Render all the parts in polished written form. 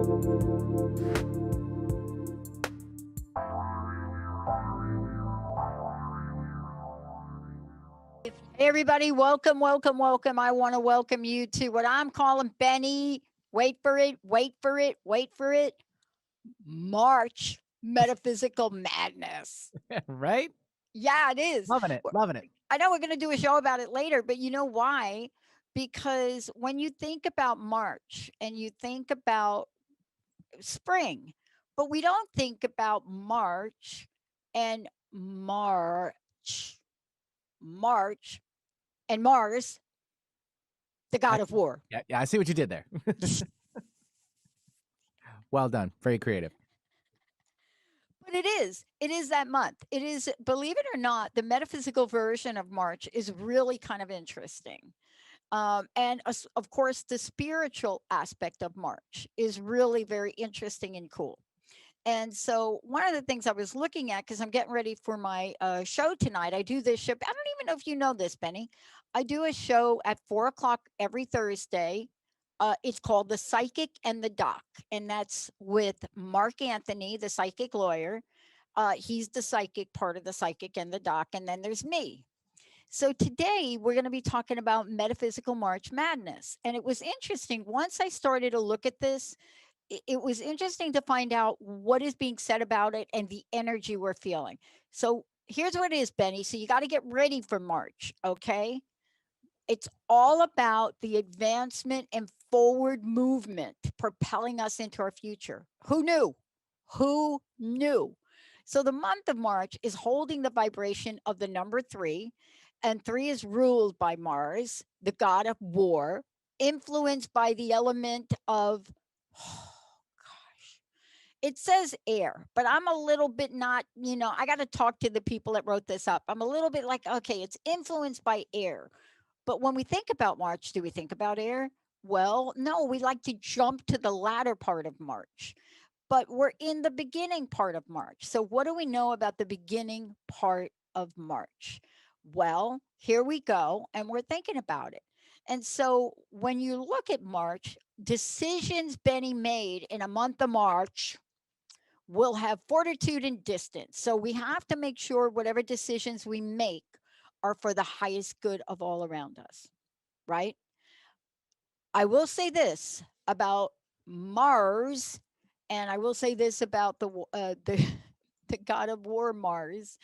Hey, everybody, welcome, welcome, welcome. I want to welcome you to what I'm calling, Benny, wait for it, wait for it, wait for it, March Metaphysical Madness. Right? Yeah, it is. Loving it. Loving it. I know we're going to do a show about it later, but you know why? Because when you think about March and you think about spring, but we don't think about March and March and Mars, the god of war. Yeah, I see what you did there. Well done. Very creative. But it is that month. It is, believe it or not, the metaphysical version of March is really kind of interesting. And of course, the spiritual aspect of March is really very interesting and cool. And so, one of the things I was looking at, because I'm getting ready for my show tonight, I do this show. I don't even know if you know this, Benny. I do a show at 4 o'clock every Thursday. It's called The Psychic and the Doc, and that's with Mark Anthony, the psychic lawyer. He's the psychic part of The Psychic and the Doc, and then there's me. So today we're going to be talking about metaphysical March madness. And it was interesting. Once I started to look at this, it was interesting to find out what is being said about it and the energy we're feeling. So here's what it is, Benny. So you got to get ready for March, okay? It's all about the advancement and forward movement propelling us into our future. Who knew? Who knew? So the month of March is holding the vibration of the number 3, and 3 is ruled by Mars, the god of war, influenced by the element of, oh gosh, it says air, but I'm a little bit not, I got to talk to the people that wrote this up. I'm a little bit like, okay, it's influenced by air. But when we think about March, do we think about air? Well, no, we like to jump to the latter part of March, but we're in the beginning part of March. So, what do we know about the beginning part of March? Well, here we go, and we're thinking about it. And so, when you look at March, decisions Benny made in a month of March will have fortitude and distance. So, we have to make sure whatever decisions we make are for the highest good of all around us, right? I will say this about Mars, and I will say this about the the god of war Mars.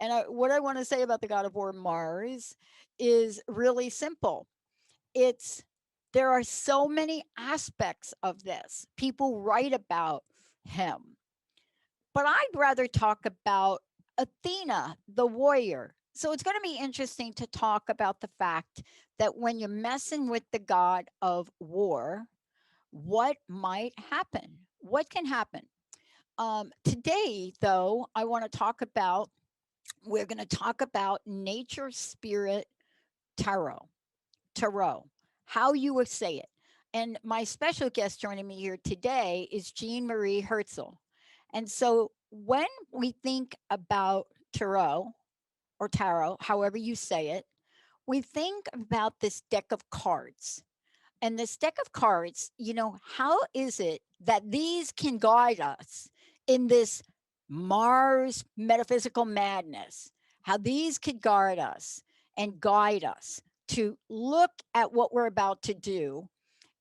And what I want to say about the god of war Mars is really simple. It's There are so many aspects of this. People write about him, but I'd rather talk about Athena, the warrior. So it's going to be interesting to talk about the fact that when you're messing with the god of war, what might happen? What can happen? Today, though, we're going to talk about nature, spirit, tarot, tarot, how you would say it. And my special guest joining me here today is Jean Marie Herzel. And so when we think about tarot or tarot, however you say it, we think about this deck of cards. And this deck of cards, how is it that these can guide us in this Mars metaphysical madness? How these could guard us and guide us to look at what we're about to do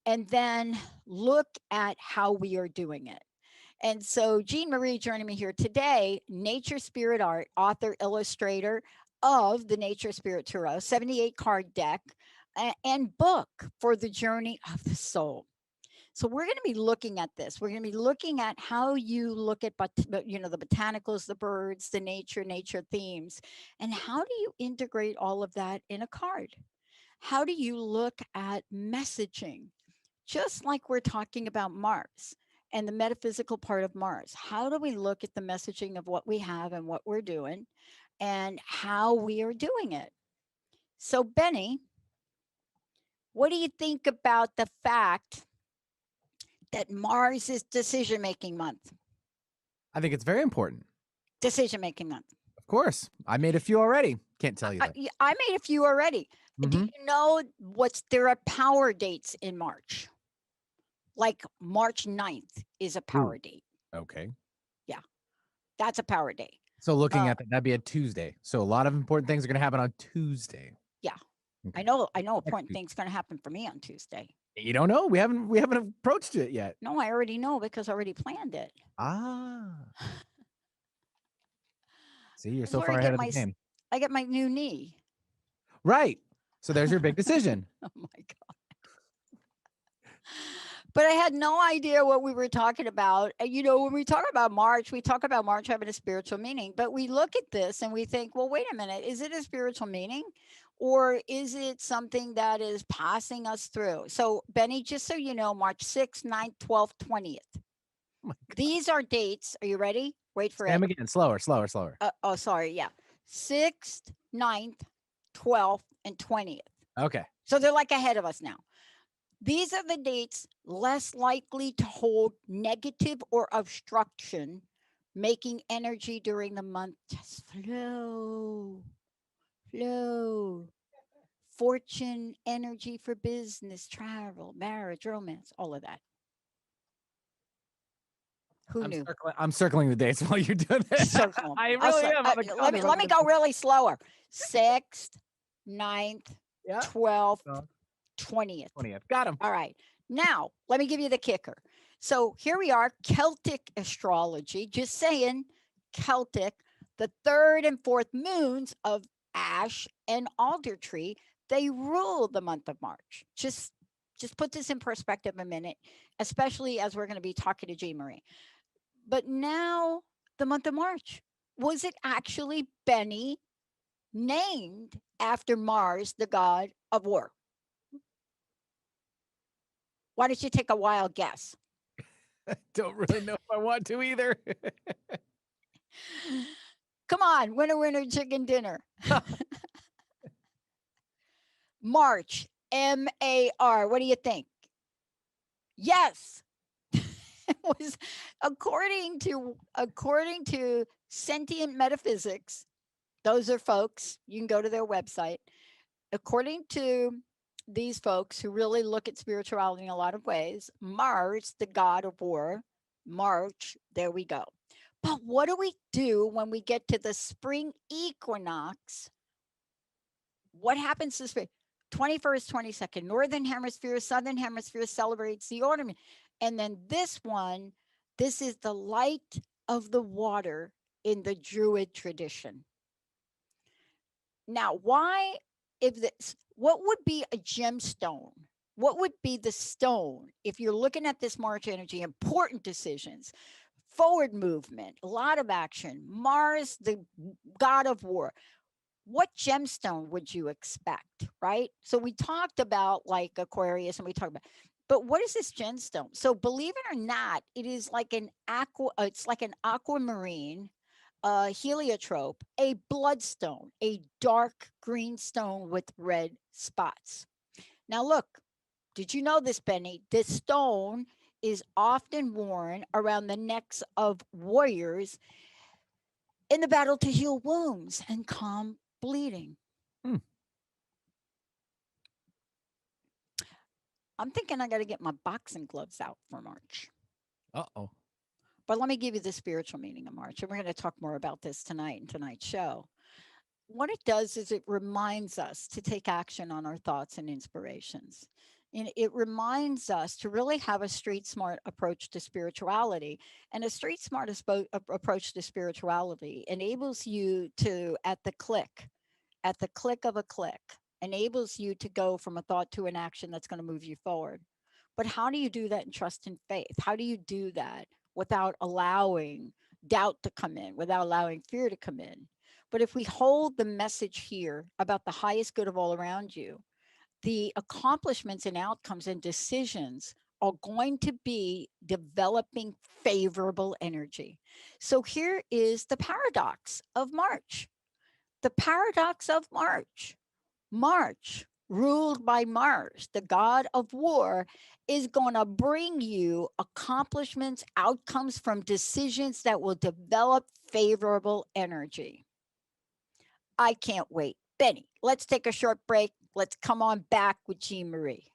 and then look at how we are doing it. And so, Jean Marie joining me here today, Nature Spirit Art, author, illustrator of the Nature Spirit Tarot, 78 card deck, and book for the journey of the soul. So we're going to be looking at this. We're going to be looking at how you look at, the botanicals, the birds, the nature themes, and how do you integrate all of that in a card? How do you look at messaging? Just like we're talking about Mars and the metaphysical part of Mars. How do we look at the messaging of what we have and what we're doing and how we are doing it? So, Benny, what do you think about the fact that Mars is decision making month? I think it's very important. Decision making month. Of course. I made a few already. Can't tell you that. I made a few already. Do you know there are power dates in March? Like March 9th is a power date. Okay. Yeah, that's a power day. So looking at that, that'd be a Tuesday. So a lot of important things are going to happen on Tuesday. Yeah. Okay. I know important things going to happen for me on Tuesday. You don't know? We haven't approached it yet. No, I already know because I already planned it. Ah. See, you're That's so where far ahead of the game. I get my new knee. Right. So there's your big decision. Oh my God. But I had no idea what we were talking about. And, you know, when we talk about March, we talk about March having a spiritual meaning. But we look at this and we think, well, wait a minute, is it a spiritual meaning? Or is it something that is passing us through? So, Benny, just so you know, March 6th, 9th, 12th, 20th. Oh These are dates. Are you ready? Wait for Say them it. again. Slower. Oh, sorry. Yeah. 6th, 9th, 12th, and 20th. Okay. So they're like ahead of us now. These are the dates less likely to hold negative or obstruction, making energy during the month just flow. Fortune, energy for business, travel, marriage, romance, all of that. Who knew? I'm circling the dates while you're doing this. Circle 'em. I really am. Let me go really slower. 6th, 9th, Yeah. 12th, 20th. 20th. Got him. All right. Now, let me give you the kicker. So here we are, Celtic astrology, just saying Celtic, the 3rd and 4th moons of ash and alder tree, they rule the month of March. Just put this in perspective a minute, especially as we're going to be talking to Jean Marie. But now the month of March, was it actually, Benny, named after Mars, the god of war? Why don't you take a wild guess? I don't really know if I want to either. Come on, winner, chicken dinner. March, M-A-R. What do you think? Yes. It was according to sentient metaphysics. Those are folks, you can go to their website. According to these folks who really look at spirituality in a lot of ways, Mars, the god of war, March, there we go. But what do we do when we get to the spring equinox? What happens to spring? 21st, 22nd, Northern Hemisphere, Southern Hemisphere celebrates the autumn. And then this one, this is the light of the water in the Druid tradition. Now, why, if this, what would be a gemstone? What would be the stone if you're looking at this March energy? Important decisions, forward movement, a lot of action. Mars, the god of war. What gemstone would you expect, right? So we talked about like Aquarius, and we talked about, but what is this gemstone? So believe it or not, it is like an aquamarine, heliotrope, a bloodstone, a dark green stone with red spots. Now look, did you know this, Benny? This stone is often worn around the necks of warriors in the battle to heal wounds and calm bleeding. I'm thinking I got to get my boxing gloves out for March. Uh-oh. But let me give you the spiritual meaning of March. And we're going to talk more about this tonight in tonight's show. What it does is it reminds us to take action on our thoughts and inspirations. And it reminds us to really have a street smart approach to spirituality. And a street smart approach to spirituality enables you to, at the click of a click, enables you to go from a thought to an action that's going to move you forward. But how do you do that in trust and faith? How do you do that without allowing doubt to come in, without allowing fear to come in? But if we hold the message here about the highest good of all around you, the accomplishments and outcomes and decisions are going to be developing favorable energy. So here is the paradox of March. The paradox of March. March, ruled by Mars, the god of war, is going to bring you accomplishments, outcomes from decisions that will develop favorable energy. I can't wait. Benny, let's take a short break. Let's come on back with Jean Marie.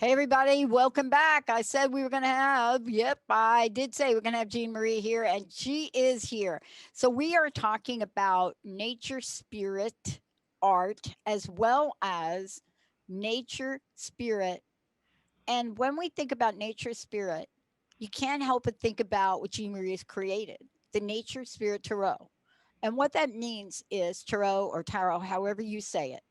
Hey, everybody, welcome back. I said we were going to have, yep, I did say we're going to have Jean Marie here, and she is here. So, we are talking about nature, spirit, art, as well as nature, spirit. And when we think about nature, spirit, you can't help but think about what Jean Marie has created, the nature, spirit tarot. And what that means is tarot or tarot, however you say it.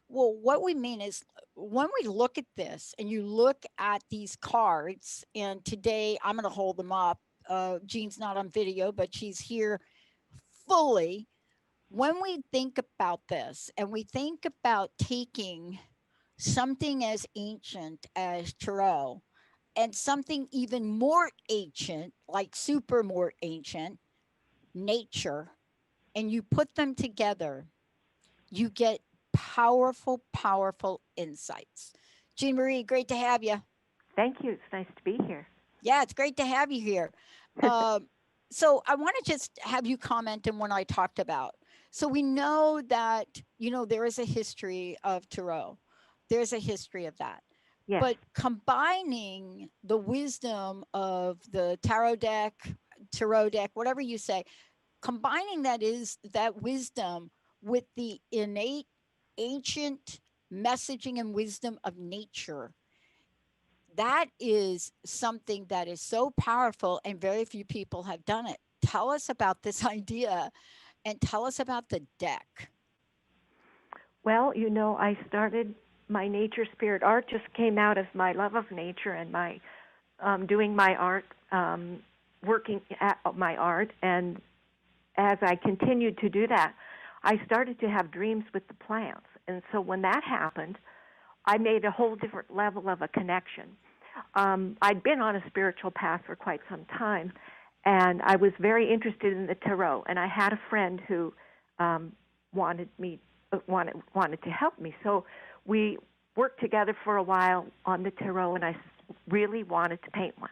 Well, what we mean is when we look at this and you look at these cards, and today I'm going to hold them up. Jean's not on video, but she's here fully. When we think about this and we think about taking something as ancient as tarot and something even more ancient, like super more ancient, nature, and you put them together, you get powerful, powerful insights. Jean Marie, great to have you. Thank you. It's nice to be here. Yeah, it's great to have you here. So I want to just have you comment on what I talked about. So we know that, there is a history of tarot. There's a history of that. Yes. But combining the wisdom of the tarot deck, whatever you say, combining that wisdom with the innate ancient messaging and wisdom of nature, that is something that is so powerful and very few people have done it. Tell us about this idea and tell us about the deck. Well, I started my nature spirit art just came out of my love of nature and my doing my art, working at my art. And as I continued to do that, I started to have dreams with the plants. And so when that happened, I made a whole different level of a connection. I'd been on a spiritual path for quite some time, and I was very interested in the tarot. And I had a friend who wanted to help me. So we worked together for a while on the tarot, and I really wanted to paint one.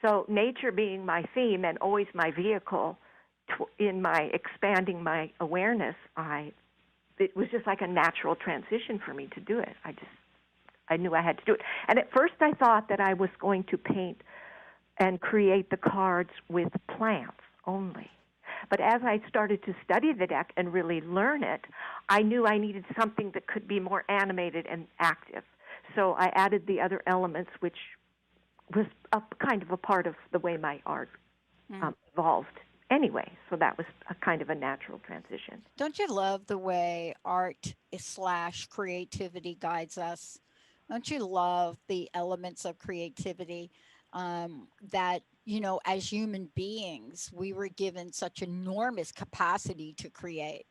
So nature being my theme and always my vehicle in my expanding my awareness, it was just like a natural transition for me to do it. I knew I had to do it. And at first I thought that I was going to paint and create the cards with plants only. But as I started to study the deck and really learn it, I knew I needed something that could be more animated and active. So I added the other elements, which was kind of a part of the way my art evolved anyway. So that was a kind of a natural transition. Don't you love the way art / creativity guides us? Don't you love the elements of creativity that, as human beings, we were given such enormous capacity to create?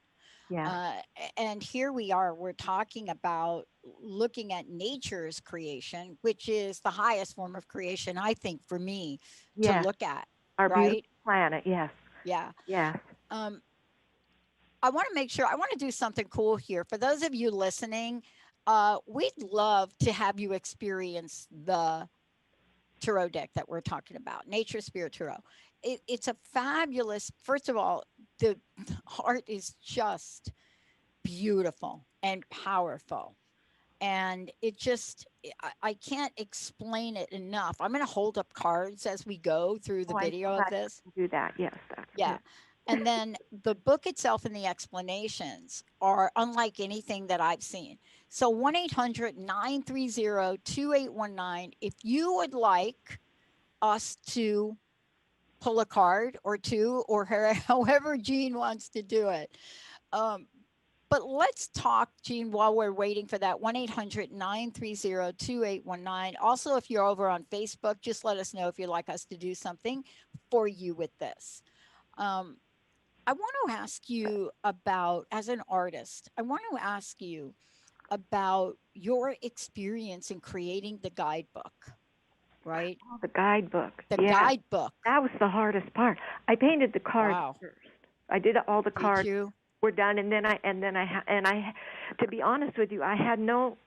Yeah. And here we are, we're talking about looking at nature's creation, which is the highest form of creation, I think, for me to look at. Our right? beautiful planet, yes. Yeah. Yes. I want to make sure, I want to do something cool here. For those of you listening, we'd love to have you experience the tarot deck that we're talking about, Nature Spirit Tarot. It's a fabulous, first of all, the art is just beautiful and powerful. And it just, I can't explain it enough. I'm going to hold up cards as we go through the video of this. Do that, yes. That's Yeah. good. And then the book itself and the explanations are unlike anything that I've seen. So 1-800-930-2819. If you would like us to pull a card or two, or however Jean wants to do it. But let's talk, Jean, while we're waiting for that. 1-800-930-2819. Also, if you're over on Facebook, just let us know if you'd like us to do something for you with this. I want to ask you about, as an artist, I want to ask you about your experience in creating the guidebook, right? Oh, the guidebook. The guidebook. That was the hardest part. I painted the cards first. I did all the cards. Did you? Were done, and then I, to be honest with you, I had no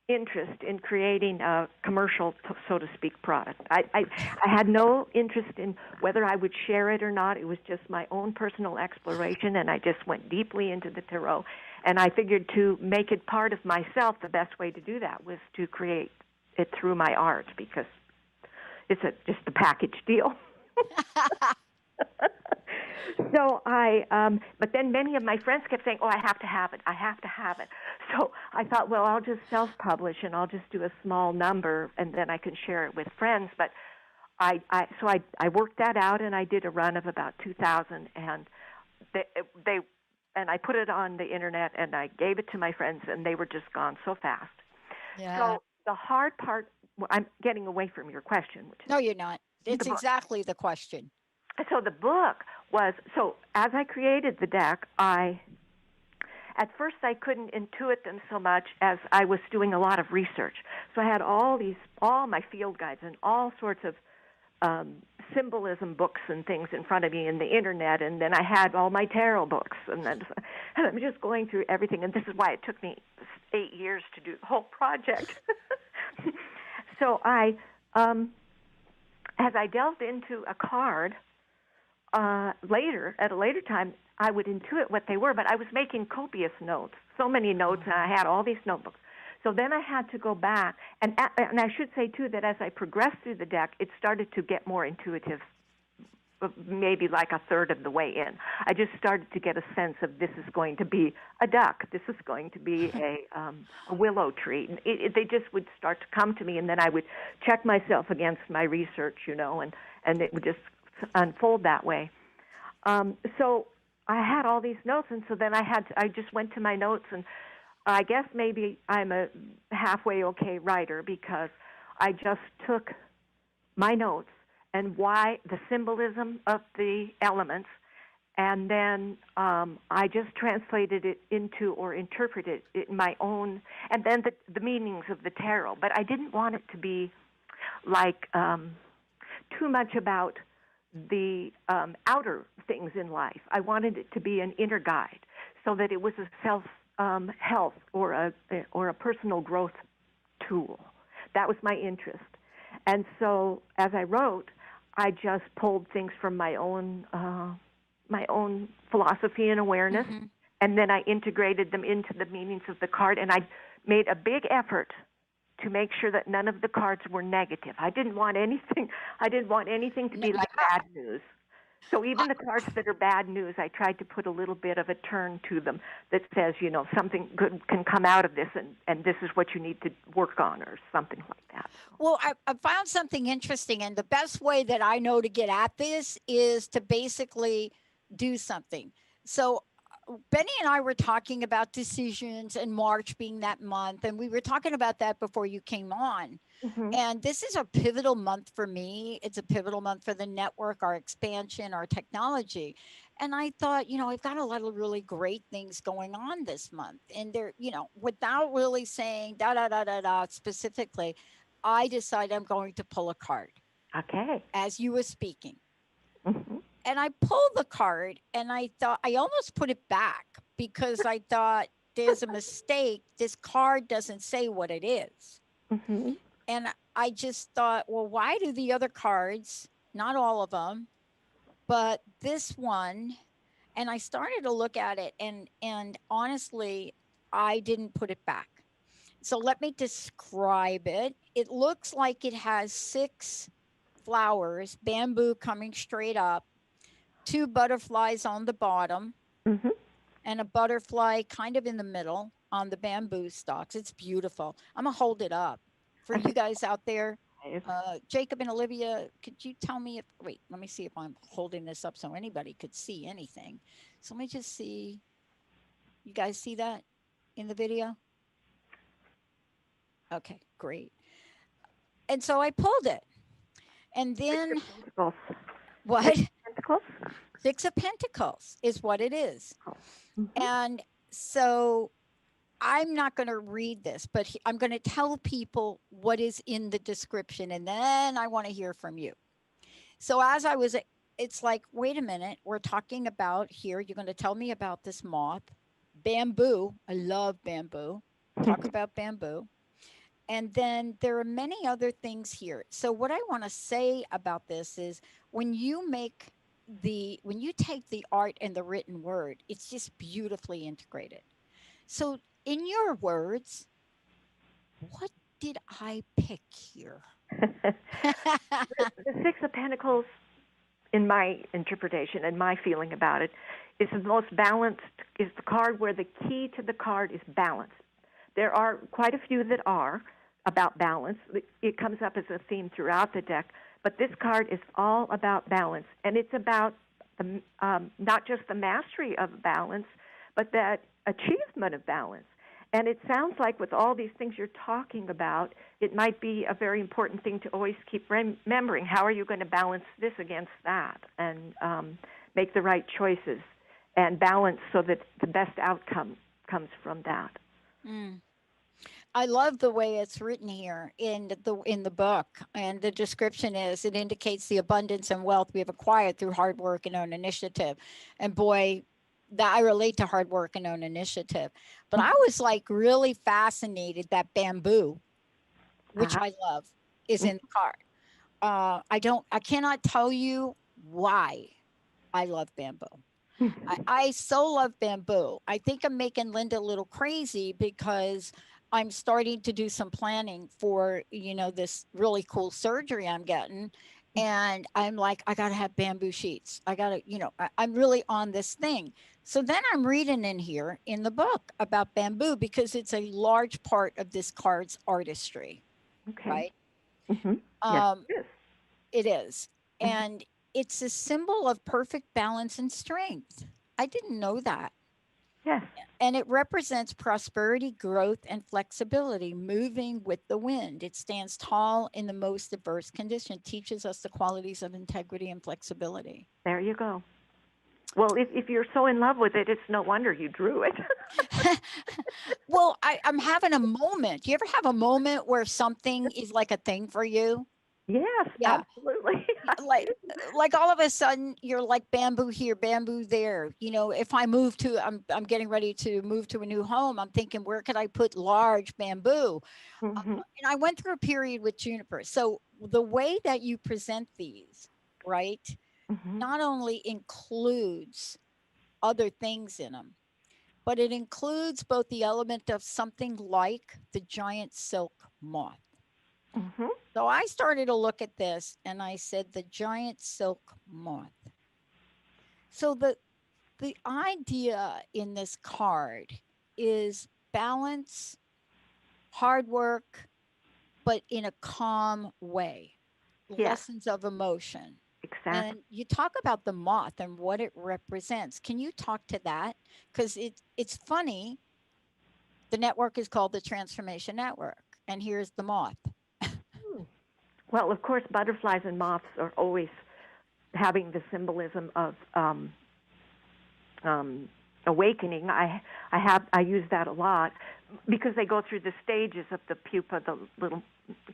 interest in creating a commercial, so to speak, product. I had no interest in whether I would share it or not. It was just my own personal exploration, and I just went deeply into the tarot. And I figured to make it part of myself, the best way to do that was to create it through my art because it's just a package deal. So but then many of my friends kept saying, "Oh, I have to have it. I have to have it." So I thought, well, I'll just self-publish and I'll just do a small number and then I can share it with friends. But I worked that out and I did a run of about 2,000 and they and I put it on the internet and I gave it to my friends and they were just gone so fast. Yeah. So the hard part, I'm getting away from your question, which is No, you're not. It's book. exactly the question. So the book was, so as I created the deck, at first I couldn't intuit them so much as I was doing a lot of research. So I had all my field guides and all sorts of symbolism books and things in front of me in the internet, and then I had all my tarot books, and I'm just going through everything, and this is why it took me 8 years to do the whole project. So as I delved into a card, at a later time, I would intuit what they were, but I was making copious notes, so many notes, and I had all these notebooks. So then I had to go back, and I should say, too, that as I progressed through the deck, it started to get more intuitive, maybe like a third of the way in. I just started to get a sense of this is going to be a duck, this is going to be a willow tree. They just would start to come to me, and then I would check myself against my research, and it would just unfold that way. So I had all these notes, and so then I just went to my notes, and I guess maybe I'm a halfway okay writer because I just took my notes and why the symbolism of the elements, and then I just translated it into or interpreted it in my own, and then the meanings of the tarot. But I didn't want it to be like too much about the outer things in life. I wanted it to be an inner guide so that it was a self-help or a personal growth tool. That was my interest. And so as I wrote, I just pulled things from my own philosophy and awareness, and then I integrated them into the meanings of the card, and I made a big effort to make sure that none of the cards were negative. I didn't want anything to be like bad news. So even the cards that are bad news, I tried to put a little bit of a turn to them that says, something good can come out of this, and this is what you need to work on, or something like that. Well, I found something interesting, and the best way that I know to get at this is to basically do something. So Benny and I were talking about decisions and March being that month, and we were talking about that before you came on. And this is a pivotal month for me. It's a pivotal month for the network, our expansion, our technology. And I thought, I've got a lot of really great things going on this month. And they're, without really saying da da da da da specifically, I decided I'm going to pull a card. Okay. As you were speaking. And I pulled the card and I thought, I almost put it back because I thought there's a mistake. This card doesn't say what it is. And I just thought, well, why do the other cards, not all of them, but this one, and I started to look at it and honestly, I didn't put it back. So let me describe it. It looks like it has 6 flowers, bamboo coming straight up, 2 butterflies on the bottom, and a butterfly kind of in the middle on the bamboo stalks. It's beautiful. I'm going to hold it up for you guys out there. Jacob and Olivia, could you tell me wait, let me see if I'm holding this up so anybody could see anything. So let me just see. You guys see that in the video? Okay, great. And so I pulled it. And then what? Pentacles? 6 of Pentacles is what it is. And so I'm not going to read this, but I'm going to tell people what is in the description, and then I want to hear from you. So it's like, wait a minute, we're talking about here, you're going to tell me about this moth, bamboo. I love bamboo. Talk about bamboo. And then there are many other things here. So what I want to say about this is when you take the art and the written word, it's just beautifully integrated. So in your words, what did I pick here? The Six of Pentacles, in my interpretation and my feeling about it, is the most balanced, is the card where the key to the card is balance. There are quite a few that are about balance. It comes up as a theme throughout the deck, but this card is all about balance, and it's about not just the mastery of balance, but that achievement of balance. And it sounds like with all these things you're talking about, it might be a very important thing to always keep remembering. How are you going to balance this against that, and make the right choices and balance so that the best outcome comes from that. Mm. I love the way it's written here in the book, and the description is it indicates the abundance and wealth we have acquired through hard work and own initiative. And boy, that I relate to hard work and own initiative. But I was like really fascinated that bamboo, which I love, is in the card. I cannot tell you why I love bamboo. I so love bamboo. I think I'm making Linda a little crazy because I'm starting to do some planning for, this really cool surgery I'm getting. And I'm like, I got to have bamboo sheets. I got to, I'm really on this thing. So then I'm reading in here in the book about bamboo because it's a large part of this card's artistry. Okay. Right? Mm-hmm. Yes, it is. It is. And it's a symbol of perfect balance and strength. I didn't know that. Yes. And it represents prosperity, growth, and flexibility, moving with the wind. It stands tall in the most adverse condition, teaches us the qualities of integrity and flexibility. There you go. Well, if you're so in love with it, it's no wonder you drew it. Well, I'm having a moment. Do you ever have a moment where something is like a thing for you? Yes, Yeah. absolutely. Like all of a sudden you're like bamboo here, bamboo there. If I'm getting ready to move to a new home, I'm thinking, where could I put large bamboo? Mm-hmm. And I went through a period with juniper. So the way that you present these, right, Mm-hmm. not only includes other things in them, but it includes both the element of something like the giant silk moth. Mm-hmm. So I started to look at this and I said, the giant silk moth. So the idea in this card is balance, hard work, but in a calm way. Yes. Lessons of emotion. Exactly. And you talk about the moth and what it represents. Can you talk to that? Because it's funny. The network is called the Transformation Network. And here's the moth. Well, of course, butterflies and moths are always having the symbolism of awakening. I use that a lot because they go through the stages of the pupa, the little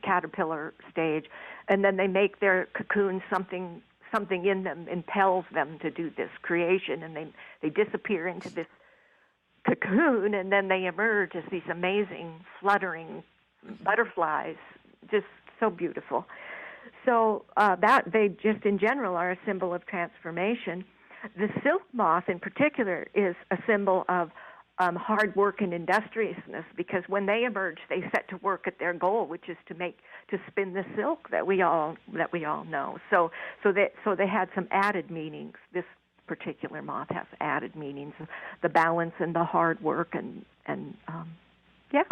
caterpillar stage, and then they make their cocoon something in them impels them to do this creation, and they disappear into this cocoon, and then they emerge as these amazing fluttering butterflies, just so beautiful. So that they just in general are a symbol of transformation. The silk moth in particular is a symbol of hard work and industriousness, because when they emerge, they set to work at their goal, which is to spin the silk that we all know. So they had some added meanings. This particular moth has added meanings: the balance and the hard work, and yeah.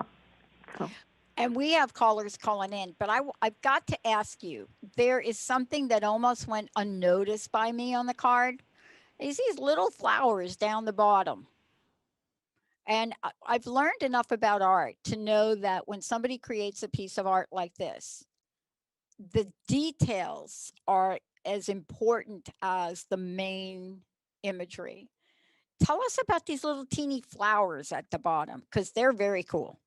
So. And we have callers calling in, but I've got to ask you, there is something that almost went unnoticed by me on the card. Is these little flowers down the bottom. And I've learned enough about art to know that when somebody creates a piece of art like this, the details are as important as the main imagery. Tell us about these little teeny flowers at the bottom, because they're very cool.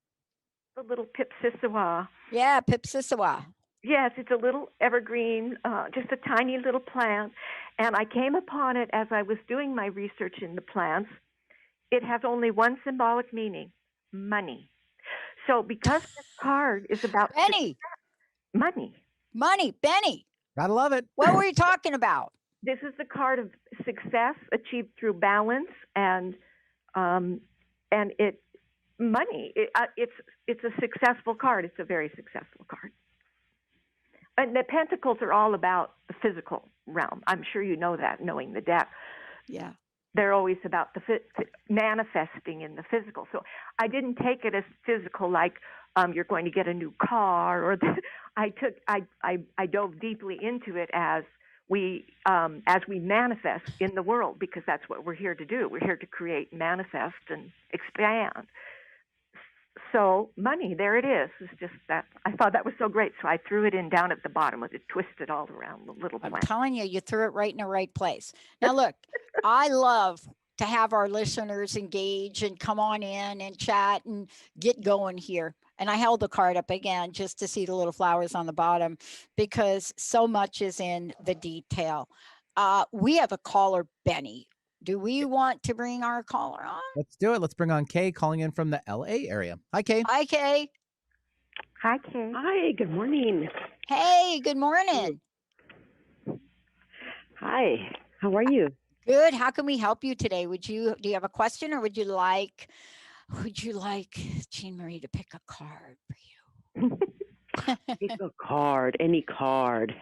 The little Pipsissewa. Yeah, Pipsissewa. Yes, it's a little evergreen, just a tiny little plant. And I came upon it as I was doing my research in the plants. It has only one symbolic meaning: money. So because this card is about Benny. Money. Benny. Gotta love it. What were you talking about? This is the card of success achieved through balance, and money. It's a successful card. It's a very successful card. And the pentacles are all about the physical realm. I'm sure you know that, knowing the deck. Yeah. They're always about the manifesting in the physical. So I didn't take it as physical, like you're going to get a new car, or I dove deeply into it as we manifest in the world, because that's what we're here to do. We're here to create, manifest, and expand. So money, there it is. It's just that I thought that was so great, so I threw it in down at the bottom with it twisted all around the little I'm plant. telling you, you threw it right in the right place. Now, look, I love to have our listeners engage and come on in and chat and get going here. And I held the card up again just to see the little flowers on the bottom, because so much is in the detail. We have a caller, Benny. Do we want to bring our caller on? Let's do it. Let's bring on Kay, calling in from the LA area. Hi, Kay. Hi, Kay. Hi, Kay. Hi, good morning. Hey, good morning. Hi, how are you? Good. How can we help you today? Do you have a question, or would you like Jean Marie to pick a card for you? Pick a card, any card.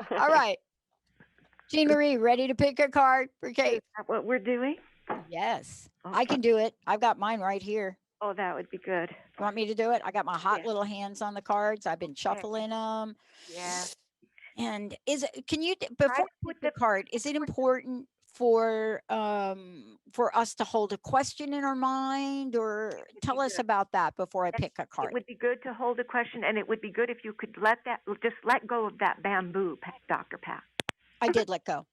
All right. Jean Marie, ready to pick a card for Kate? Is that what we're doing? Yes, I can do it. I've got mine right here. Oh, that would be good. You want me to do it? I got my hot Yeah. little hands on the cards. I've been shuffling them. Yeah. And can you, before you pick the card, is it important for us to hold a question in our mind, or tell us about that before I pick a It card? would be good to hold a question, and it would be good if you could just let go of that bamboo, Dr. Pat. I did let go.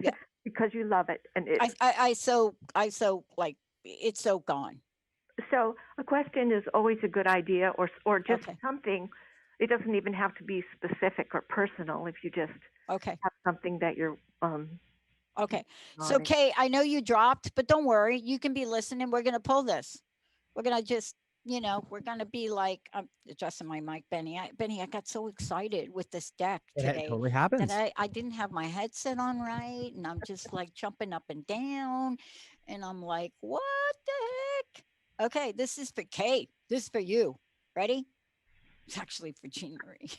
Yeah. Because you love it, and I so like, it's so gone. So a question is always a good idea, or just Okay. something. It doesn't even have to be specific or personal. If you just Okay. have something that you're Okay. So, nodding. Kay, I know you dropped, but don't worry. You can be listening. We're going to pull this. We're going to just, we're going to be like, I'm adjusting my mic, Benny. Benny, I got so excited with this deck It today totally happens. that I didn't have my headset on right. And I'm just like jumping up and down. And I'm like, what the heck? Okay. This is for Kay. This is for you. Ready? It's actually for Jean Marie.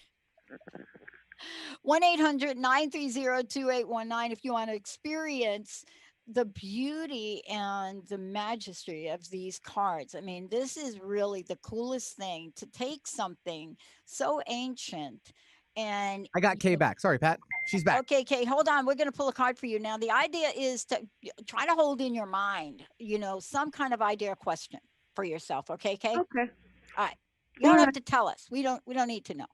1-800-930-2819 if you want to experience the beauty and the majesty of these cards. I mean, this is really the coolest thing, to take something so ancient and I got Kay back. Sorry, Pat. She's back. Okay, Kay, hold on. We're going to pull a card for you. Now, the idea is to try to hold in your mind, some kind of idea or question for yourself. Okay, Kay? Okay. All right. You don't have to tell us. We don't need to know.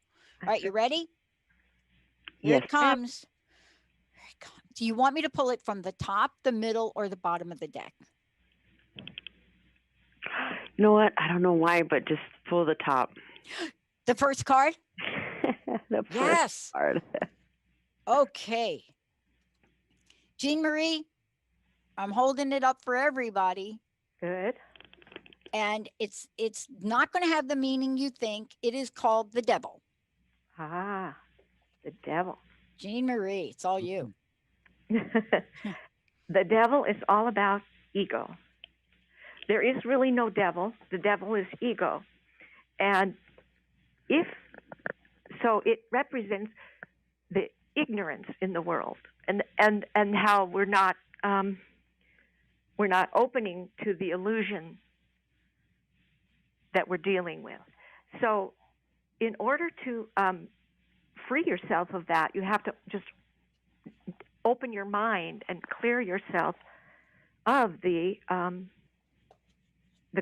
All right, you ready? Here Yes, it comes. Here it comes. Do you want me to pull it from the top, the middle, or the bottom of the deck? You know what? I don't know why, but just pull the top. The first card? The first Yes. card. Okay. Jean Marie, I'm holding it up for everybody. Good. And it's not going to have the meaning you think. It is called the devil. Ah, the devil. Jean Marie, it's all you. The devil is all about ego. There is really no devil. The devil is ego. And so it represents the ignorance in the world, and how we're not opening to the illusion that we're dealing with. So in order to free yourself of that, you have to just open your mind and clear yourself of the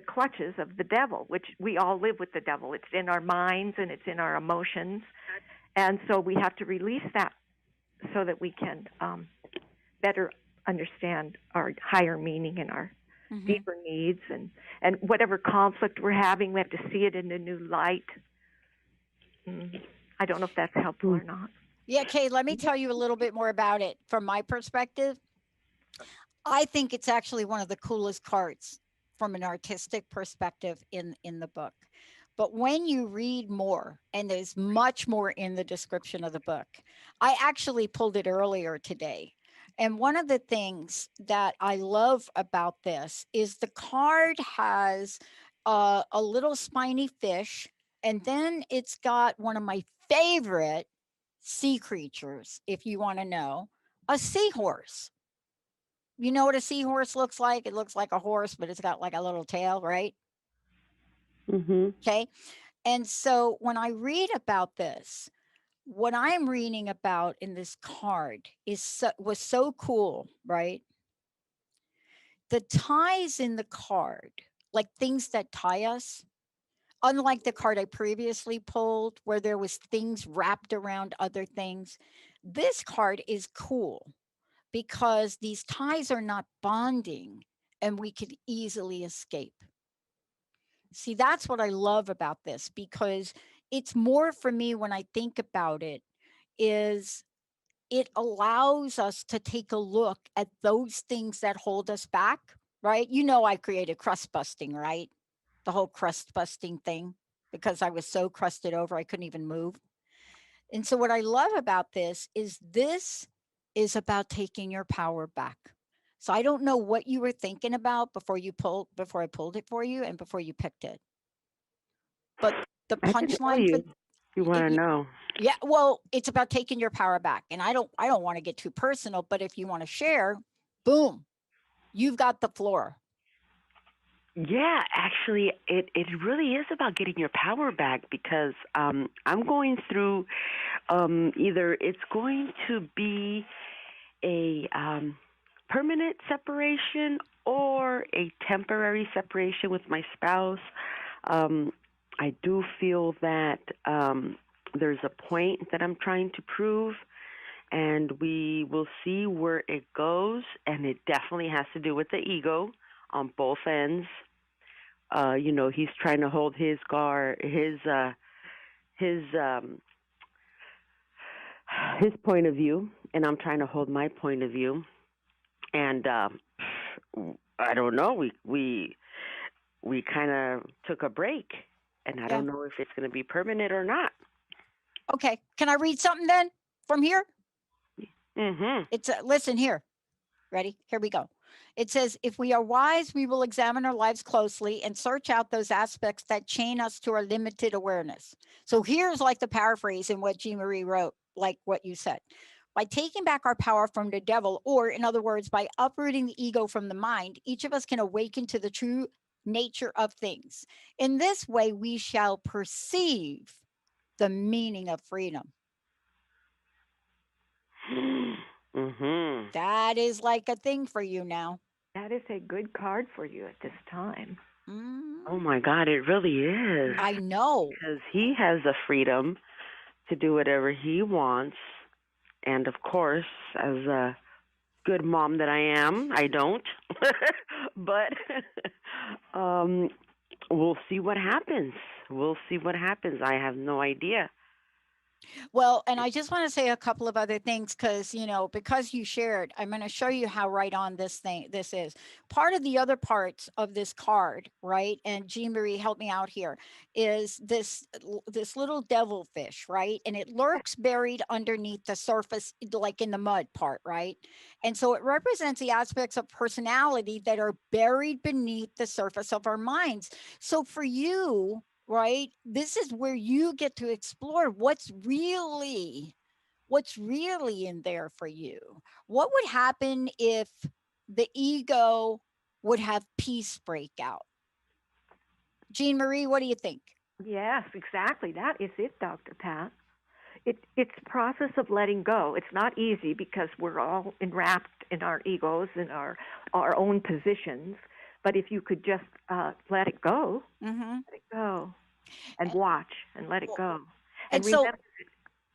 clutches of the devil, which we all live with the devil. It's in our minds and it's in our emotions. And so we have to release that so that we can better understand our higher meaning and our deeper needs, and whatever conflict we're having, we have to see it in a new light. I don't know if that's helpful or not. Yeah, Kay, let me tell you a little bit more about it from my perspective. I think it's actually one of the coolest cards from an artistic perspective in the book. But when you read more, and there's much more in the description of the book, I actually pulled it earlier today. And one of the things that I love about this is the card has a little spiny fish, and then it's got one of my favorite sea creatures, if you want to know, a seahorse. You know what a seahorse looks like? It looks like a horse, but it's got like a little tail, right? Mhm. Okay. And so when I read about this, what I'm reading about in this card was so cool, right? The ties in the card, like things that tie us, unlike the card I previously pulled where there was things wrapped around other things, this card is cool because these ties are not bonding and we could easily escape. See, that's what I love about this because it's more for me when I think about it is it allows us to take a look at those things that hold us back, right? You know, I created crust busting, right? The whole crust busting thing because I was so crusted over I couldn't even move. And so what I love about this is about taking your power back. So I don't know what you were thinking about before I pulled it for you and before you picked it. But the I can tell punchline for you. You want to know? yeah, well, it's about taking your power back. And I don't want to get too personal, but if you want to share, boom, you've got the floor. Yeah, actually, it really is about getting your power back because I'm going through either it's going to be a permanent separation or a temporary separation with my spouse. I do feel that there's a point that I'm trying to prove, and we will see where it goes. And it definitely has to do with the ego on both ends. He's trying to hold his his um, his point of view, and I'm trying to hold my point of view. And I don't know. We kind of took a break, and I Yeah. don't know if it's going to be permanent or not. Okay. Can I read something then from here? Mhm. It's listen here. Ready? Here we go. It says, if we are wise, we will examine our lives closely and search out those aspects that chain us to our limited awareness. So here's like the paraphrase in what Jean Marie wrote, like what you said. By taking back our power from the devil, or in other words, by uprooting the ego from the mind, each of us can awaken to the true nature of things. In this way, we shall perceive the meaning of freedom. Mhm. That is like a thing for you now. That is a good card for you at this time. Oh my God, it really is. I know. Because he has the freedom to do whatever he wants, and of course, as a good mom that I am, I don't. But we'll see what happens. We'll see what happens. I have no idea. Well, and I just want to say a couple of other things because, because you shared, I'm going to show you how right on this is. Part of the other parts of this card, right? And Jean Marie, help me out here, is this little devilfish, right? And it lurks buried underneath the surface, like in the mud part, right? And so it represents the aspects of personality that are buried beneath the surface of our minds. So for you, right? This is where you get to explore what's really in there for you. What would happen if the ego would have peace break out? Jean Marie, what do you think? Yes, exactly. That is it, Dr. Pat. It's a process of letting go. It's not easy because we're all enwrapped in our egos and our own positions. But if you could just let it go, Mm-hmm. let it go, and watch and let it go, And so remember.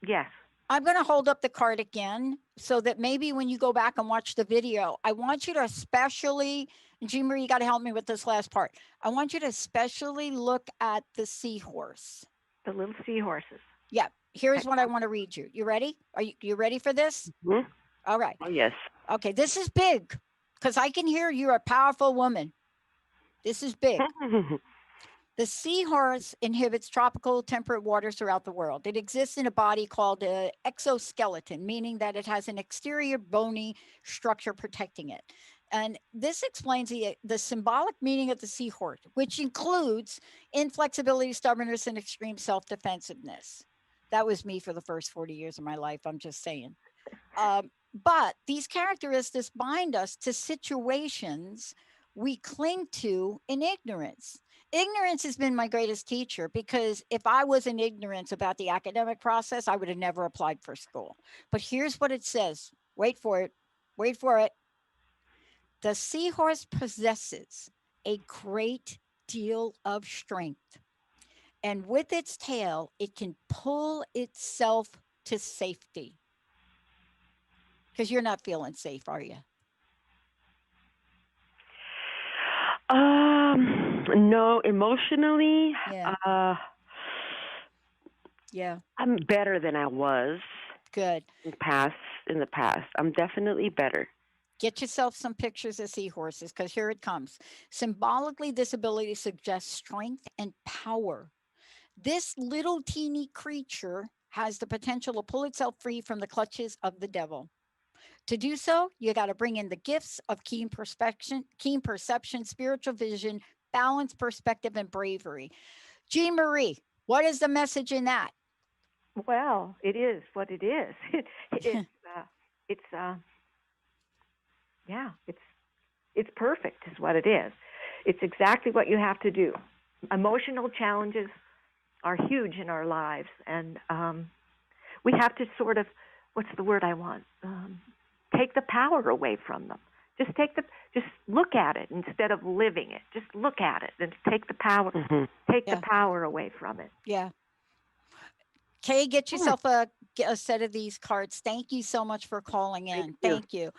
Yes. I'm going to hold up the card again so that maybe when you go back and watch the video, I want you to especially, and Jean Marie, you got to help me with this last part. I want you to especially look at the seahorse. The little seahorses. Yeah. Here's what I want to read you. You ready? Are you ready for this? Mhm. All right. Oh, yes. Okay. This is big because I can hear you're a powerful woman. This is big. The seahorse inhabits tropical temperate waters throughout the world. It exists in a body called an exoskeleton, meaning that it has an exterior bony structure protecting it. And this explains the symbolic meaning of the seahorse, which includes inflexibility, stubbornness, and extreme self defensiveness. That was me for the first 40 years of my life. I'm just saying. But these characteristics bind us to situations we cling to in ignorance. Ignorance has been my greatest teacher because if I was in ignorance about the academic process, I would have never applied for school. But here's what it says. Wait for it. Wait for it. The seahorse possesses a great deal of strength, and with its tail, it can pull itself to safety. Because you're not feeling safe, are you? No, emotionally, Yeah. Yeah. I'm better than I was Good. in the past. I'm definitely better. Get yourself some pictures of seahorses because here it comes. Symbolically, this ability suggests strength and power. This little teeny creature has the potential to pull itself free from the clutches of the devil. To do so, you got to bring in the gifts of keen perception, spiritual vision, balance, perspective, and bravery. Jean Marie, what is the message in that? Well, it is what it is. It's yeah, it's perfect is what it is. It's exactly what you have to do. Emotional challenges are huge in our lives, and we have to sort of, what's the word I want? Take the power away from them. Just look at it instead of living it. Just look at it and take the power. Take the power away from it. Yeah. Kay, get yourself a set of these cards. Thank you so much for calling in. Thank you.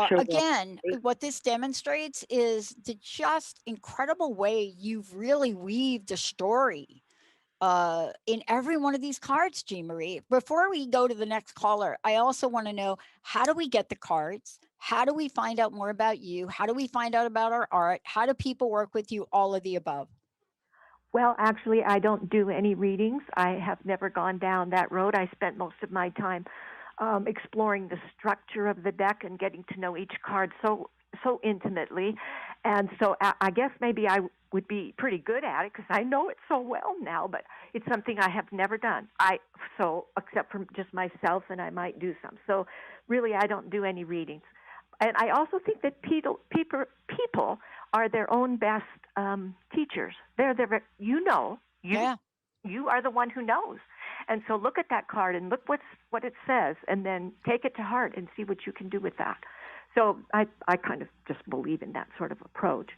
Sure. Again, what this demonstrates is the just incredible way you've really weaved a story in every one of these cards, Jean Marie. Before we go to the next caller, I also want to know, how do we get the cards? How do we find out more about you? How do we find out about our art? How do people work with you? All of the above. Well, actually, I don't do any readings. I have never gone down that road. I spent most of my time exploring the structure of the deck and getting to know each card so intimately. And so I guess maybe I would be pretty good at it because I know it so well now, but it's something I have never done. Except for just myself, and I might do some. So really, I don't do any readings. And I also think that people are their own best teachers. You are the one who knows. And so look at that card and look what it says, and then take it to heart and see what you can do with that. So I kind of just believe in that sort of approach.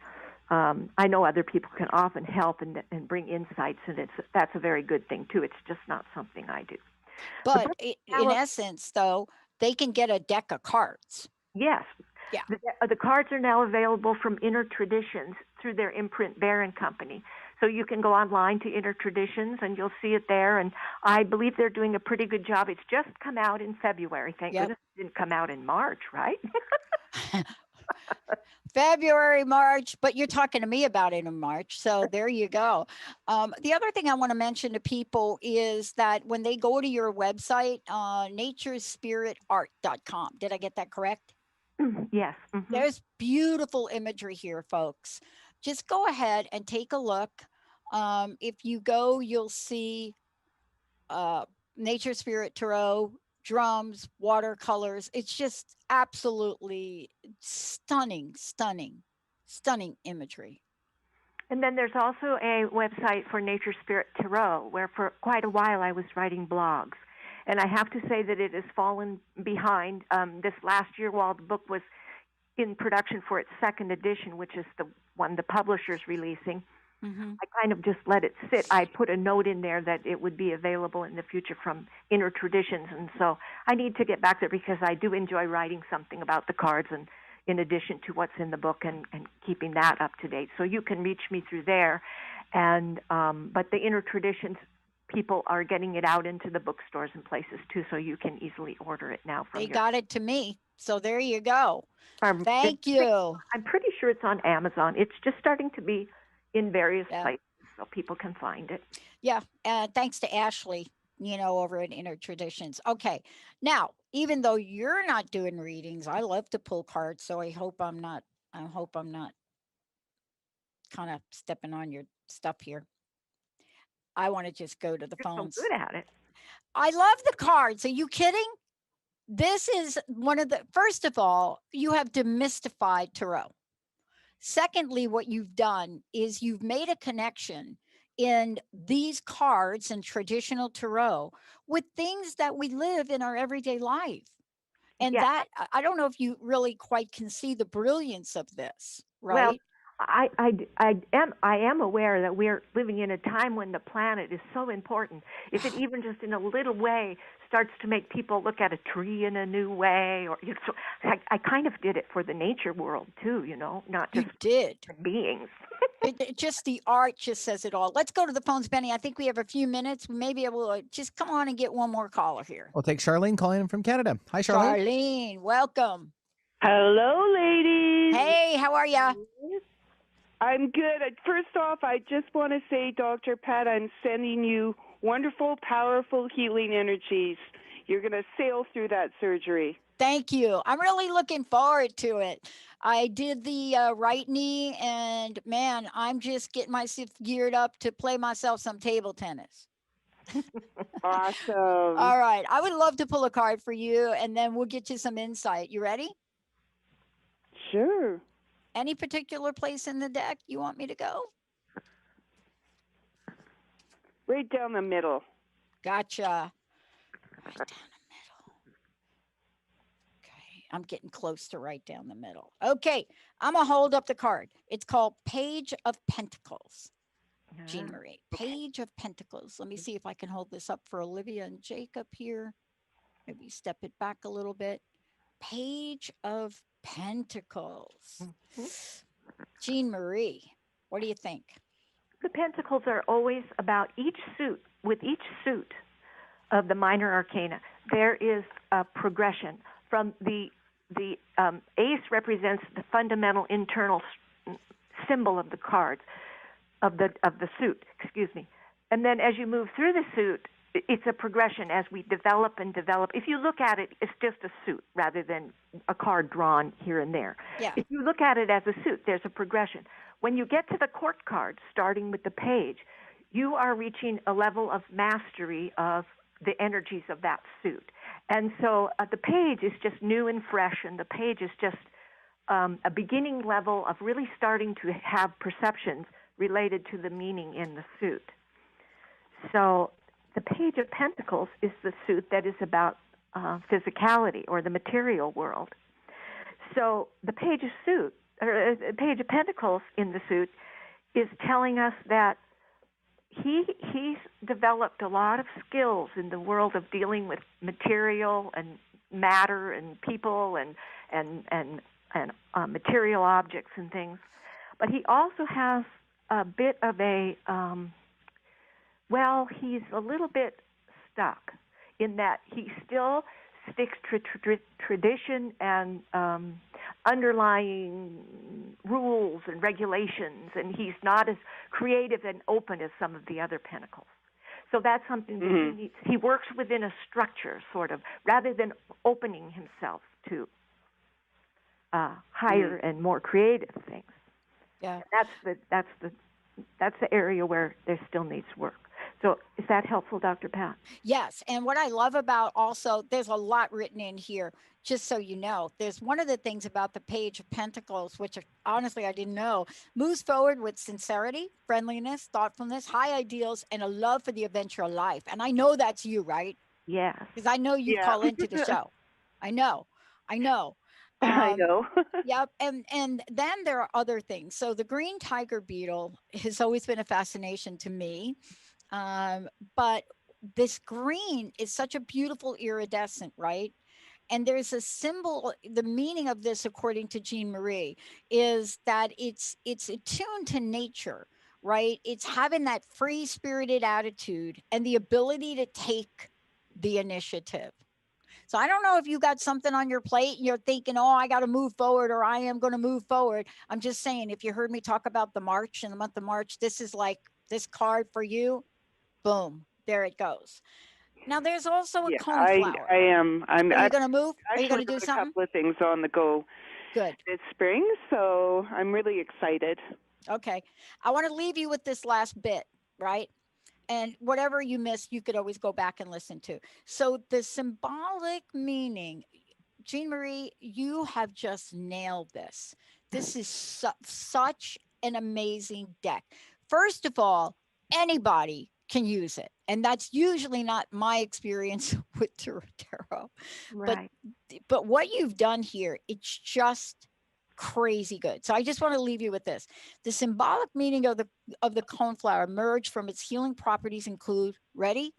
I know other people can often help and bring insights, and that's a very good thing too. It's just not something I do. But in essence, though, they can get a deck of cards. Yes. Yeah. The cards are now available from Inner Traditions through their imprint Baron Company. So you can go online to Inner Traditions and you'll see it there. And I believe they're doing a pretty good job. It's just come out in February. Thank goodness it didn't come out in March, right? February, March, but you're talking to me about it in March. So there you go. The other thing I want to mention to people is that when they go to your website, naturespiritart.com, did I get that correct? Yes. Mm-hmm. There's beautiful imagery here, folks. Just go ahead and take a look. If you go, you'll see Nature Spirit Tarot, drums, watercolors. It's just absolutely stunning imagery. And then there's also a website for Nature Spirit Tarot, where for quite a while I was writing blogs. And I have to say that it has fallen behind this last year while the book was in production for its second edition, which is the one the publisher's releasing. Mm-hmm. I kind of just let it sit. I put a note in there that it would be available in the future from Inner Traditions. And so I need to get back there because I do enjoy writing something about the cards and in addition to what's in the book and keeping that up to date. So you can reach me through there. And but the Inner Traditions people are getting it out into the bookstores and places too, so you can easily order it now. They got it to me, so there you go. Thank you. I'm pretty sure it's on Amazon. It's just starting to be in various places. so people can find it. Yeah. Thanks to Ashley, over at Inner Traditions. Okay. Now, even though you're not doing readings, I love to pull cards. So I hope I'm not kind of stepping on your stuff here. I want to just go to the You're so phones. good at it. I love the cards. Are you kidding? This is one of the, first of all, you have demystified tarot. Secondly, what you've done is you've made a connection in these cards and traditional tarot with things that we live in our everyday life. And Yeah. that, I don't know if you really quite can see the brilliance of this, Well, right? I am aware that we're living in a time when the planet is so important. If it even just in a little way starts to make people look at a tree in a new way, or so I kind of did it for the nature world too, not You just did. for beings. Just the art just says it all. Let's go to the phones, Benny. I think we have a few minutes. We may be able to just come on and get one more caller here. We'll take Charlene calling in from Canada. Hi, Charlene. Charlene, welcome. Hello, ladies. Hey, how are ya? I'm good. First off, I just want to say, Dr. Pat, I'm sending you wonderful, powerful healing energies. You're going to sail through that surgery. Thank you. I'm really looking forward to it. I did the right knee, and man, I'm just getting myself geared up to play myself some table tennis. Awesome. All right. I would love to pull a card for you, and then we'll get you some insight. You ready? Sure. Any particular place in the deck you want me to go? Right down the middle. Gotcha. Right down the middle. Okay. I'm getting close to right down the middle. Okay. I'm going to hold up the card. It's called Page of Pentacles. Jean Marie. Page of Pentacles. Let me see if I can hold this up for Olivia and Jacob here. Maybe step it back a little bit. Page of Pentacles. Jean Marie, what do you think? The pentacles are always about each suit. With each suit of the minor arcana, there is a progression from the ace represents the fundamental internal symbol of the cards of the suit. Excuse me. And then as you move through the suit, it's a progression as we develop and develop. If you look at it, it's just a suit rather than a card drawn here and there. Yeah. If you look at it as a suit, there's a progression. When you get to the court card, starting with the page, you are reaching a level of mastery of the energies of that suit. And so the page is just new and fresh, and the page is just a beginning level of really starting to have perceptions related to the meaning in the suit. So the Page of Pentacles is the suit that is about physicality or the material world. So the Page of Pentacles in the suit is telling us that he's developed a lot of skills in the world of dealing with material and matter and people and material objects and things. But he also has a bit of a he's a little bit stuck in that he still sticks to tradition and underlying rules and regulations, and he's not as creative and open as some of the other pentacles. So that's something that he needs. He works within a structure, sort of, rather than opening himself to higher and more creative things. Yeah, and that's the area where there still needs work. So is that helpful, Dr. Pat? Yes. And what I love about also, there's a lot written in here, just so you know. There's one of the things about the Page of Pentacles, which honestly I didn't know, moves forward with sincerity, friendliness, thoughtfulness, high ideals, and a love for the adventure of life. And I know that's you, right? Yes. Because I know you call into the show. I know. I know. Yep. And then there are other things. So the green tiger beetle has always been a fascination to me. But this green is such a beautiful iridescent, right? And there's a symbol, the meaning of this, according to Jean Marie, is that it's attuned to nature, right? It's having that free spirited attitude and the ability to take the initiative. So I don't know if you got something on your plate and you're thinking, oh, I got to move forward, or I am going to move forward. I'm just saying, if you heard me talk about the March and the month of March, this is like This card for you, boom, there it goes. Now there's also a Yeah, coneflower. I am. Are you I'm going to move? Are you going actually to do got a something? couple of things on the go Good. this spring, so I'm really excited. Okay. I want to leave you with this last bit, right? And whatever you missed, you could always go back and listen to. So the symbolic meaning, Jean Marie, you have just nailed this. This is such an amazing deck. First of all, anybody can use it. And that's usually not my experience with tarot. But Right. but what you've done here, it's just crazy good. So I just want to leave you with this. The symbolic meaning of the coneflower emerged from its healing properties include, ready?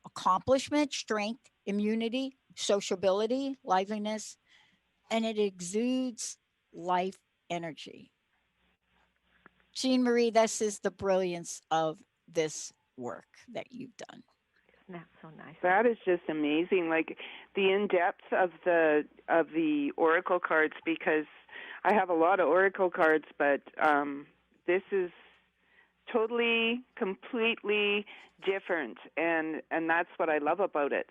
Accomplishment, strength, immunity, sociability, liveliness, and it exudes life energy. Jean Marie, this is the brilliance of this work that you've done. Isn't that so nice? That is just amazing. Like the in depth of the oracle cards, because I have a lot of oracle cards, but this is totally, completely different, and that's what I love about it.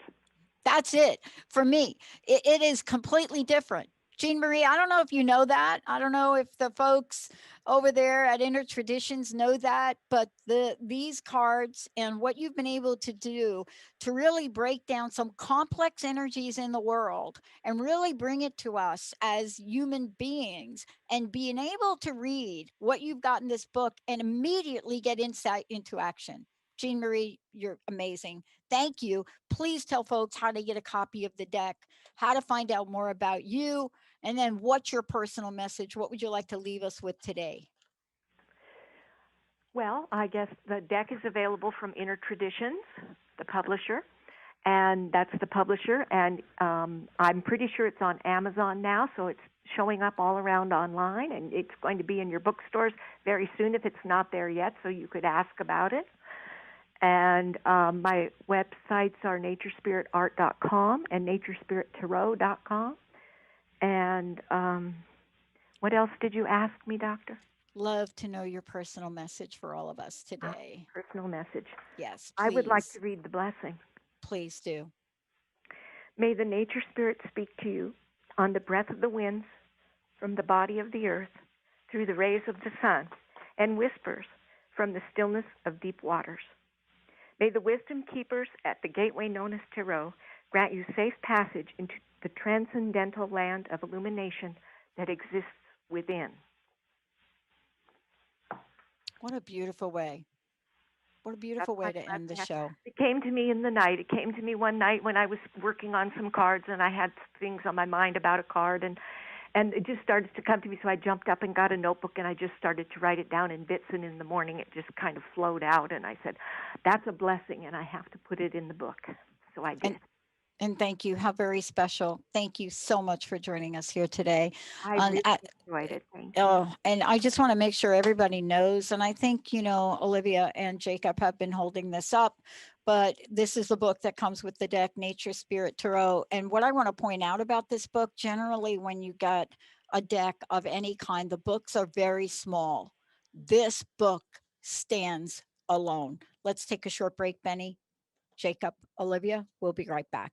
That's it for me. It is completely different. Jean Marie, I don't know if you know that. I don't know if the folks over there at Inner Traditions know that, but these cards and what you've been able to do to really break down some complex energies in the world and really bring it to us as human beings, and being able to read what you've got in this book and immediately get insight into action. Jean Marie, you're amazing. Thank you. Please tell folks how to get a copy of the deck, how to find out more about you, and then what's your personal message? What would you like to leave us with today? Well, I guess the deck is available from Inner Traditions, the publisher, and that's the publisher. And I'm pretty sure it's on Amazon now, so it's showing up all around online, and it's going to be in your bookstores very soon if it's not there yet, so you could ask about it. And my websites are naturespiritart.com and naturespirittarot.com. And what else did you ask me, Doctor? Love to know your personal message for all of us today. Personal message. Yes, I would like to please. read the blessing. Please do. May the nature spirit speak to you on the breath of the winds, from the body of the earth, through the rays of the sun, and whispers from the stillness of deep waters. May the wisdom keepers at the gateway known as Tarot grant you safe passage into the transcendental land of illumination that exists within. What a beautiful way. What a beautiful way to end the show. It came to me in the night. It came to me one night when I was working on some cards, and I had things on my mind about a card, and it just started to come to me. So I jumped up and got a notebook, and I just started to write it down in bits, and in the morning it just kind of flowed out, and I said, that's a blessing, and I have to put it in the book. So I did. And thank you. How very special. Thank you so much for joining us here today. I really enjoyed it. Thank you. Oh, and I just want to make sure everybody knows, and I think, Olivia and Jacob have been holding this up, but this is the book that comes with the deck, Nature Spirit Tarot. And what I want to point out about this book, generally when you got a deck of any kind, the books are very small. This book stands alone. Let's take a short break, Benny, Jacob, Olivia. We'll be right back.